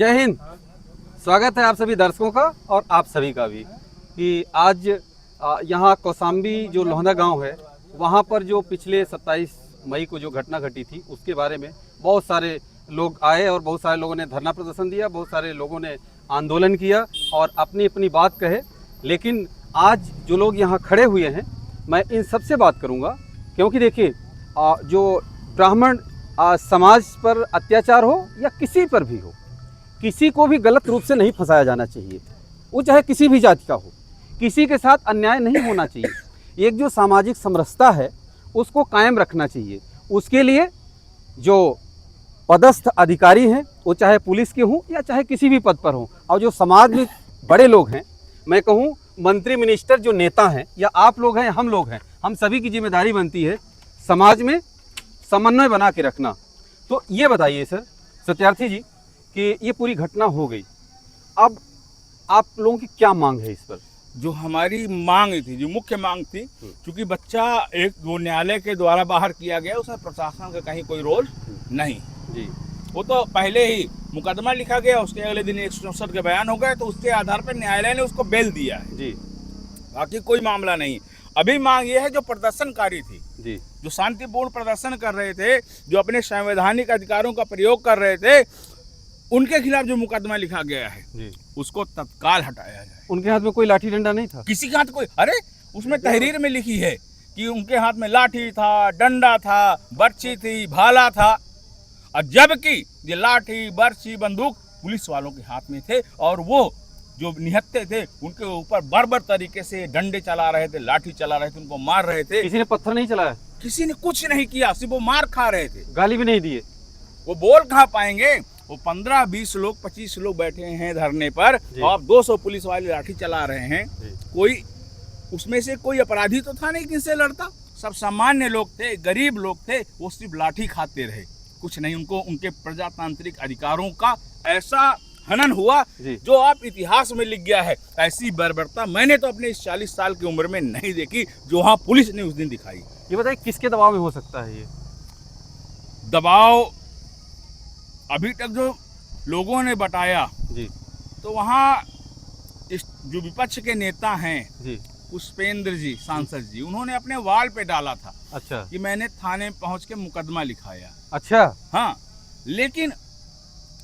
जय हिंद। स्वागत है आप सभी दर्शकों का और आप सभी का भी कि आज यहाँ कौसाम्बी जो लोहंदा गांव है वहाँ पर जो पिछले 27 मई को जो घटना घटी थी उसके बारे में बहुत सारे लोग आए और बहुत सारे लोगों ने धरना प्रदर्शन दिया, बहुत सारे लोगों ने आंदोलन किया और अपनी अपनी बात कहे। लेकिन आज जो लोग यहाँ खड़े हुए हैं मैं इन सब से बात करूँगा, क्योंकि देखिए जो ब्राह्मण समाज पर अत्याचार हो या किसी पर भी हो, किसी को भी गलत रूप से नहीं फंसाया जाना चाहिए। वो चाहे किसी भी जाति का हो, किसी के साथ अन्याय नहीं होना चाहिए। एक जो सामाजिक समरसता है उसको कायम रखना चाहिए। उसके लिए जो पदस्थ अधिकारी हैं वो चाहे पुलिस के हों या चाहे किसी भी पद पर हों, और जो समाज में बड़े लोग हैं, मैं कहूँ मंत्री मिनिस्टर जो नेता हैं या आप लोग हैं, हम लोग हैं, हम सभी की जिम्मेदारी बनती है समाज में समन्वय बना के रखना। तो ये बताइए सर सत्यार्थी जी कि ये पूरी घटना हो गई, अब आप लोगों की क्या मांग है इस पर? जो हमारी मांग थी, जो मुख्य मांग थी, क्योंकि बच्चा एक वो न्यायालय के द्वारा बाहर किया गया, उसमें प्रशासन का कहीं कोई रोल नहीं जी। वो तो पहले ही मुकदमा लिखा गया, उसके अगले दिन 164 के बयान हो गए, तो उसके आधार पर न्यायालय ने उसको बेल दिया है जी। बाकी कोई मामला नहीं। अभी मांग ये है जो प्रदर्शनकारी थी जी, जो शांतिपूर्ण प्रदर्शन कर रहे थे, जो अपने संवैधानिक अधिकारों का प्रयोग कर रहे थे, उनके खिलाफ जो मुकदमा लिखा गया है जी, उसको तत्काल हटाया जाए। उनके हाथ में कोई लाठी डंडा नहीं था? किसी के हाथ कोई, अरे उसमें तहरीर में लिखी है कि उनके हाथ में लाठी था, डंडा था, बर्छी थी, भाला था, और जबकि ये लाठी, बर्छी, बंदूक पुलिस वालों के हाथ में थे और वो जो निहत्थे थे उनके ऊपर बर्बर तरीके से डंडे चला रहे थे, लाठी चला रहे थे, उनको मार रहे थे। किसी ने पत्थर नहीं चलाया? किसी ने कुछ नहीं किया, सिर्फ वो मार खा रहे थे, गाली भी नहीं दिए? वो बोल कहाँ पाएंगे? वो 15-20 लोग, 25 लोग बैठे हैं धरने पर और 200 पुलिस वाले लाठी चला रहे हैं। कोई उसमें से कोई अपराधी तो था नहीं किनसे लड़ता, सब सामान्य लोग थे, गरीब लोग थे, वो सिर्फ लाठी खाते रहे, कुछ नहीं। उनको उनके प्रजातांत्रिक अधिकारों का ऐसा हनन हुआ जो आप इतिहास में लिख गया है। ऐसी बर्बरता मैंने तो अपने इस 40 साल की उम्र में नहीं देखी जो वहाँ पुलिस ने उस दिन दिखाई। ये बताइए किसके दबाव में हो सकता है ये दबाव? अभी तक जो लोगों ने बताया जी, तो वहाँ जो विपक्ष के नेता हैं जी, पुष्पेंद्र जी, सांसद जी, उन्होंने अपने वाल पे डाला था अच्छा कि मैंने थाने पहुंच के मुकदमा लिखाया। अच्छा, हाँ, लेकिन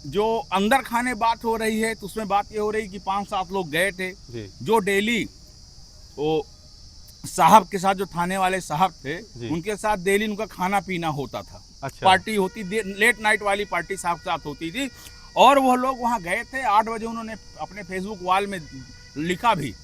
जो अंदर खाने बात हो रही है तो उसमें बात ये हो रही कि 5-7 लोग गए थे जी, जो डेली वो साहब के साथ, जो थाने वाले साहब थे उनके साथ डेली उनका खाना पीना होता था। अच्छा, पार्टी होती, लेट नाइट वाली पार्टी साहब के साथ होती थी और वो लोग वहाँ गए थे। 8 बजे उन्होंने अपने फेसबुक वॉल में लिखा भी,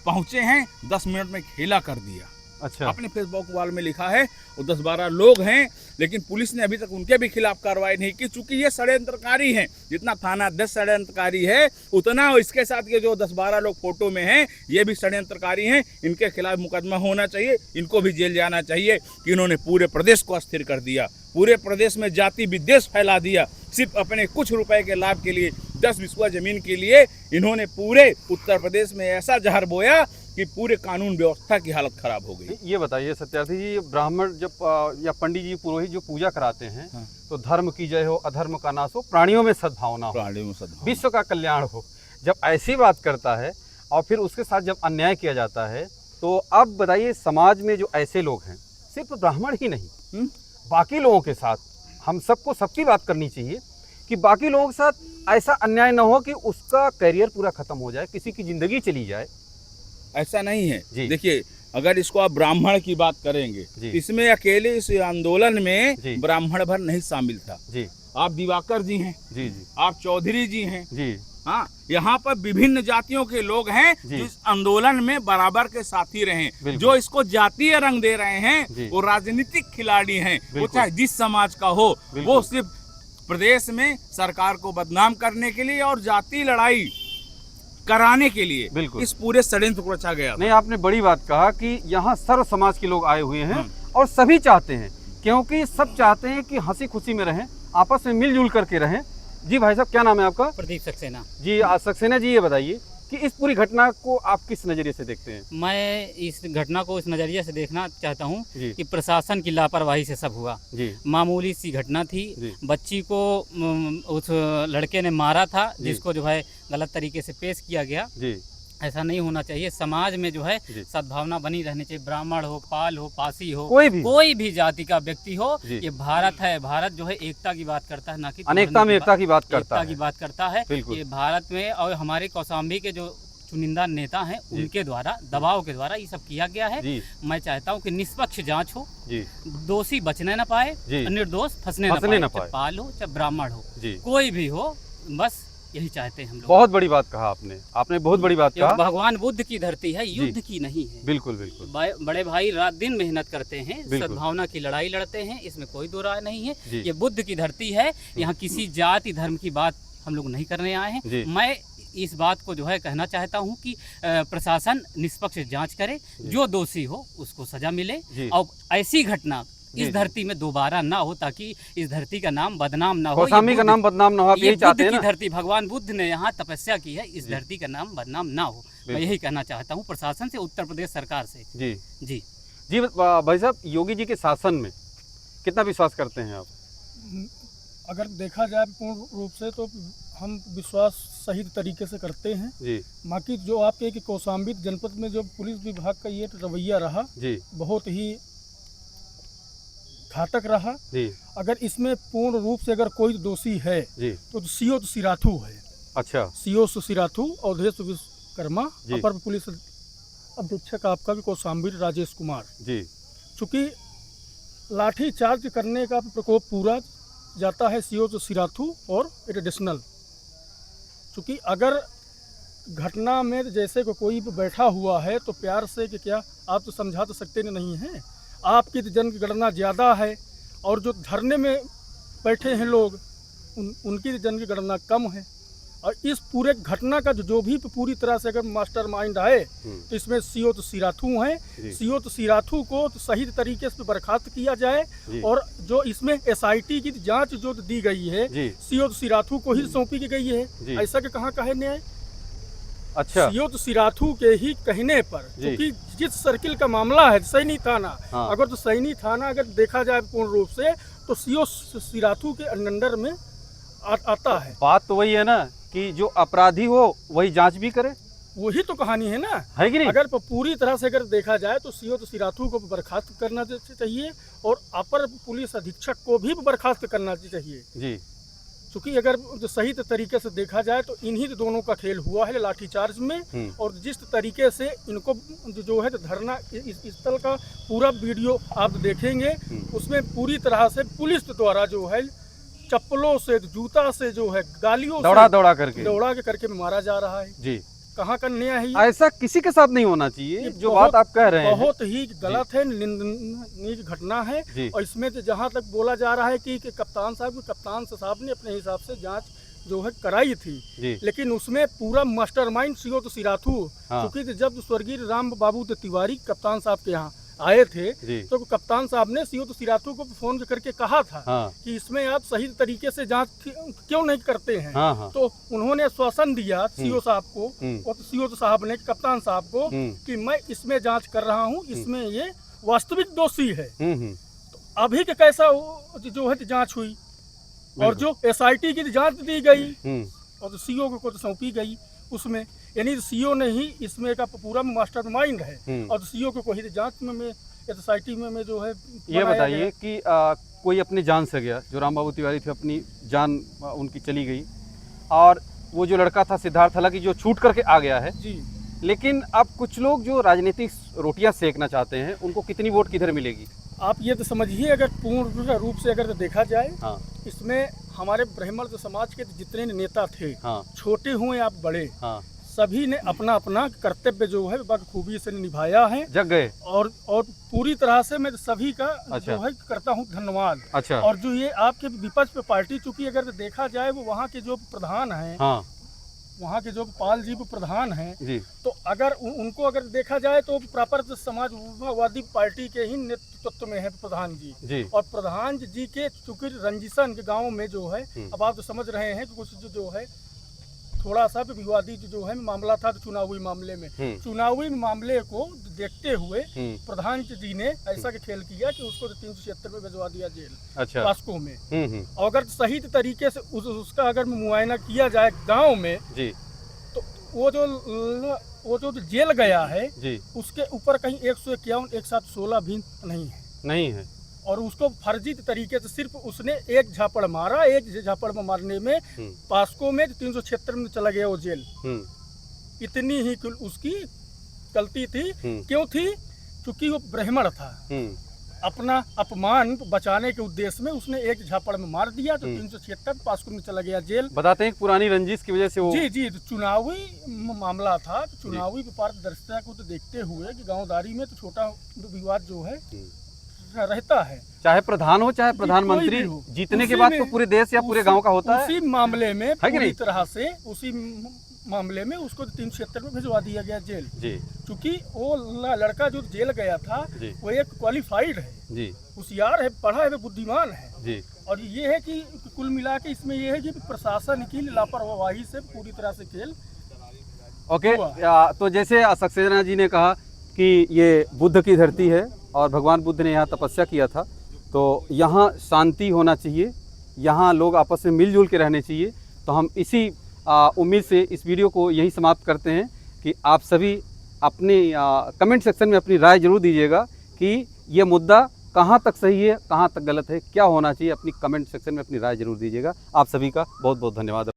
पहुँचे हैं 10 मिनट में खेला कर दिया। अच्छा, अपने फेसबुक वॉल में लिखा है। वो 10-12 लोग हैं, लेकिन पुलिस ने अभी तक उनके भी खिलाफ कार्रवाई नहीं की, चूंकि ये षड्यंत्रकारी हैं। जितना थाना 10 षड्यंत्रकारी है उतना इसके साथ के जो 10-12 लोग फोटो में हैं ये भी षड्यंत्रकारी हैं। इनके खिलाफ मुकदमा होना चाहिए, इनको भी जेल जाना चाहिए कि इन्होंने पूरे प्रदेश को अस्थिर कर दिया, पूरे प्रदेश में जाति विद्वेष फैला दिया, सिर्फ अपने कुछ रुपए के लाभ के लिए, 10 बिस्वा जमीन के लिए इन्होंने पूरे उत्तर प्रदेश में ऐसा जहर बोया कि पूरे कानून व्यवस्था की हालत खराब हो गई। ये बताइए सत्यार्थी जी, ब्राह्मण जब या पंडित जी, पुरोहित जो पूजा कराते हैं तो धर्म की जय हो, अधर्म का नाश हो, प्राणियों में सद्भावना हो, प्राणियों में सद्भावना, विश्व का कल्याण हो, जब ऐसी बात करता है और फिर उसके साथ जब अन्याय किया जाता है, तो अब बताइए समाज में जो ऐसे लोग हैं, सिर्फ ब्राह्मण ही नहीं बाकी लोगों के साथ हम सबको सबकी बात करनी चाहिए कि बाकी लोगों के साथ ऐसा अन्याय न हो कि उसका करियर पूरा खत्म हो जाए, किसी की जिंदगी चली जाए। ऐसा नहीं है। देखिए, अगर इसको आप ब्राह्मण की बात करेंगे, इसमें अकेले इस आंदोलन में ब्राह्मण भर नहीं शामिल था जी। आप दिवाकर जी हैं जी, आप चौधरी जी हैं जी, हाँ, यहाँ पर विभिन्न जातियों के लोग हैं जो इस आंदोलन में बराबर के साथी रहे। जो इसको जातीय रंग दे रहे हैं वो राजनीतिक खिलाड़ी हैं, वो चाहे जिस समाज का हो, वो सिर्फ प्रदेश में सरकार को बदनाम करने के लिए और जातीय लड़ाई कराने के लिए इस पूरे षड्यंत्र को रचा गया। नहीं, आपने बड़ी बात कहा कि यहाँ सर्व समाज के लोग आए हुए हैं और सभी चाहते हैं, क्योंकि सब चाहते हैं कि हंसी खुशी में रहें, आपस में मिलजुल करके रहें। जी भाई साहब, क्या नाम है आपका? प्रदीप सक्सेना जी। सक्सेना जी, ये बताइए कि इस पूरी घटना को आप किस नज़रिए से देखते हैं? मैं इस घटना को इस नज़रिए से देखना चाहता हूँ जी। कि प्रशासन की लापरवाही से सब हुआ। जी। मामूली सी घटना थी, जी। बच्ची को उस लड़के ने मारा था, जी। जिसको जो है गलत तरीके से पेश किया गया। जी। ऐसा नहीं होना चाहिए। समाज में जो है जी। सद्भावना बनी रहनी चाहिए। ब्राह्मण हो, पाल हो, पासी हो, कोई भी जाति का व्यक्ति हो, जी। ये भारत है। भारत जो है एकता की बात करता है, ना कि अनेकता में एकता की बात करता है। एकता की बात करता है। बिल्कुल। ये भारत में और हमारे कौशाम्बी के जो चुनिंदा नेता हैं, उनके द्वारा दबाव के द्वारा ये सब किया गया है। जी। मैं चाहता हूँ कि निष्पक्ष जांच हो, जी। दोषी बचने न पाए, निर्दोष फंसने न पाए। चाहे पाल हो, चाहे ब्राह्मण हो, कोई भी हो, बस यही चाहते हैं हम लोग। बहुत बड़ी बात कहा आपने बहुत बड़ी बात कहा। भगवान बुद्ध की धरती है, युद्ध की नहीं है। बिल्कुल बिल्कुल। बड़े भाई रात दिन मेहनत करते हैं, सद्भावना की लड़ाई लड़ते हैं, इसमें कोई दो राय नहीं है। ये बुद्ध की धरती है, यहाँ किसी जाति धर्म की बात हम लोग नहीं करने आए हैं। मैं इस बात को जो है कहना चाहता हूँ कि प्रशासन निष्पक्ष जांच करे, जो दोषी हो उसको सजा मिले, और ऐसी घटना इस धरती में दोबारा ना हो, ताकि इस धरती का नाम बदनाम ना हो। कौशाम्बी का नाम बदनाम ना हो, आप यही चाहते हैं ना? धरती, भगवान बुद्ध ने यहाँ तपस्या की है, इस धरती का नाम बदनाम ना हो। मैं यही कहना चाहता हूँ प्रशासन से, उत्तर प्रदेश सरकार से। जी जी जी। भाई साहब, योगी जी के शासन में कितना विश्वास करते हैं आप? अगर देखा जाए पूर्ण रूप से तो हम विश्वास सही तरीके से करते हैं जी। बाकी जो आपके कि कौशाम्बी जनपद में जो पुलिस विभाग का ये रवैया रहा जी, बहुत ही घातक रहा जी। अगर इसमें पूर्ण रूप से अगर कोई दोषी है जी, तो सीओ सिराथू है। अच्छा, सीओ सिराथू, अवधेश विश्वकर्मा, अपर पुलिस अधीक्षक आपका भी कौशाम्बी राजेश कुमार जी। चूँकि लाठी चार्ज करने का प्रकोप पूरा जाता है सीओ सिराथू और एडिशनल। चूँकि अगर घटना में जैसे कोई बैठा हुआ है तो प्यार से कि क्या आप तो समझा तो सकते नहीं हैं, आपकी तो जनगणना ज़्यादा है और जो धरने में बैठे हैं लोग उनकी जनगणना कम है। और इस पूरे घटना का जो भी पूरी तरह से अगर मास्टरमाइंड है तो इसमें सीओ तो सिराथू हैं। सीओ तो सिराथू को तो सही तरीके से बर्खास्त किया जाए, और जो इसमें एसआईटी की जांच जो दी गई है सीओ तो सिराथू को ही सौंपी गई है। ऐसा कि कहाँ कहे न्याय? अच्छा, सीओ तो सिराथू के ही कहने पर, क्योंकि जिस सर्किल का मामला है सैनी थाना, अगर तो सैनी थाना अगर देखा जाए पूर्ण रूप से तो सीओ सिराथू के अंडर में आता है। बात तो वही है ना कि जो अपराधी हो वही जांच भी करे, वही तो कहानी है ना, है कि नहीं? अगर पूरी तरह से अगर देखा जाए तो सीओ तो सिराथू को बर्खास्त करना चाहिए और अपर पुलिस अधीक्षक को भी बर्खास्त करना चाहिए जी। क्योंकि अगर जो सही तरीके से देखा जाए तो इन्हीं दोनों का खेल हुआ है लाठीचार्ज में, और जिस तरीके से इनको जो है धरना स्थल का पूरा वीडियो आप देखेंगे, उसमें पूरी तरह से पुलिस द्वारा जो है चप्पलों से, जूता से, जो है गालियों दौड़ा करके मारा जा रहा है जी। कहाँ का न्याय है? ऐसा किसी के साथ नहीं होना चाहिए। जो बात आप कह रहे हैं बहुत ही गलत है, निंदनीय घटना है। और इसमें तो जहाँ तक बोला जा रहा है कि कप्तान साहब ने अपने हिसाब से जांच जो है कराई थी, लेकिन उसमें पूरा मास्टरमाइंड सीओ तो सिराथू, क्योंकि जब स्वर्गीय राम बाबू तिवारी कप्तान साहब के यहाँ आए थे तो कप्तान साहब ने सीओ तो सिराथू को फोन करके कहा था कि इसमें आप सही तरीके से जांच क्यों नहीं करते हैं। तो उन्होंने आश्वासन दिया सीओ साहब को, और सीओ साहब ने कप्तान साहब को कि मैं इसमें जांच कर रहा हूं, इसमें ये वास्तविक दोषी है। तो अभी के कैसा जो है जांच हुई और जो एसआईटी की जांच दी गई और सीओ को सौंपी गई, उसमें यानी सीओ ने ही इसमें का पूरा मास्टरमाइंड है, और सीओ को कोई जांच में एसआईटी में जो है। ये बताइए कि कोई अपनी जान से गया, जो राम बाबू तिवारी थे अपनी जान उनकी चली गई, और वो जो लड़का था सिद्धार्थ, हालांकि जो छूट करके आ गया है जी, लेकिन अब कुछ लोग जो राजनीतिक रोटियां सेकना चाहते हैं उनको कितनी वोट किधर मिलेगी? आप ये तो समझिए, अगर पूर्ण रूप से अगर देखा जाए इसमें हमारे ब्राह्मण समाज के जितने नेता थे, छोटे हुए आप बड़े, सभी ने अपना अपना कर्तव्य जो है बखूबी से निभाया है, जग गए, और पूरी तरह से मैं सभी का जो है करता हूँ धन्यवाद। अच्छा। और जो ये आपके विपक्ष पे पार्टी, चूंकि अगर देखा जाए वो वहाँ के जो प्रधान हैं, वहाँ के जो पाल जी प्रधान हैं जी, तो अगर उनको अगर देखा जाए तो प्रॉपर समाजवादी पार्टी के ही नेतृत्व में है प्रधान जी। और प्रधान जी के चूंकि रंजीसन के गाँव में जो है, अब आप तो समझ रहे हैं कि कुछ जो है थोड़ा सा विवादित जो है मामला था चुनावी मामले में, चुनावी मामले को देखते हुए प्रधान जी ने ऐसा खेल किया कि उसको 376 में भिजवा दिया जेल। अच्छा। पास्को में। और अगर सही तरीके से उसका अगर मुआयना किया जाए गाँव में जी, तो वो जो जेल गया है जी, उसके ऊपर कहीं 151, 116 भी नहीं है। और उसको फर्जी तरीके से सिर्फ उसने एक झापड़ मारा, एक झापड़ में मारने में पास्को में 376 में चला गया वो जेल। इतनी ही उसकी गलती थी। क्यों थी? क्योंकि वो ब्राह्मण था। अपना अपमान बचाने के उद्देश्य में उसने एक झापड़ में मार दिया, तो 376 पास्को में चला गया जेल। बताते हैं पुरानी रंजिश की वजह से वो जी तो चुनावी मामला था। तो चुनावी पारदर्शिता को तो देखते हुए कि गांवदारी में तो छोटा विवाद जो है रहता है, चाहे प्रधान हो चाहे प्रधानमंत्री, जीतने के बाद तो पूरे देश या पूरे गांव का होता है। उसी मामले में पूरी तरह से उसी मामले में उसको 376 में भिजवा दिया गया जेल जी। क्योंकि वो लड़का जो जेल गया था वो एक क्वालिफाइड है जी, होशियार है, पढ़ा है, बुद्धिमान है जी। और ये है कि कुल मिला के इसमें ये है कि प्रशासन की लापरवाही से पूरी तरह से खेल ओके। तो जैसे सक्सेना जी ने कहा कि ये बुद्ध की धरती है और भगवान बुद्ध ने यहाँ तपस्या किया था, तो यहाँ शांति होना चाहिए, यहाँ लोग आपस में मिलजुल के रहने चाहिए। तो हम इसी उम्मीद से इस वीडियो को यहीं समाप्त करते हैं कि आप सभी अपने कमेंट सेक्शन में अपनी राय जरूर दीजिएगा कि ये मुद्दा कहाँ तक सही है, कहाँ तक गलत है, क्या होना चाहिए। अपनी कमेंट सेक्शन में अपनी राय जरूर दीजिएगा। आप सभी का बहुत बहुत धन्यवाद।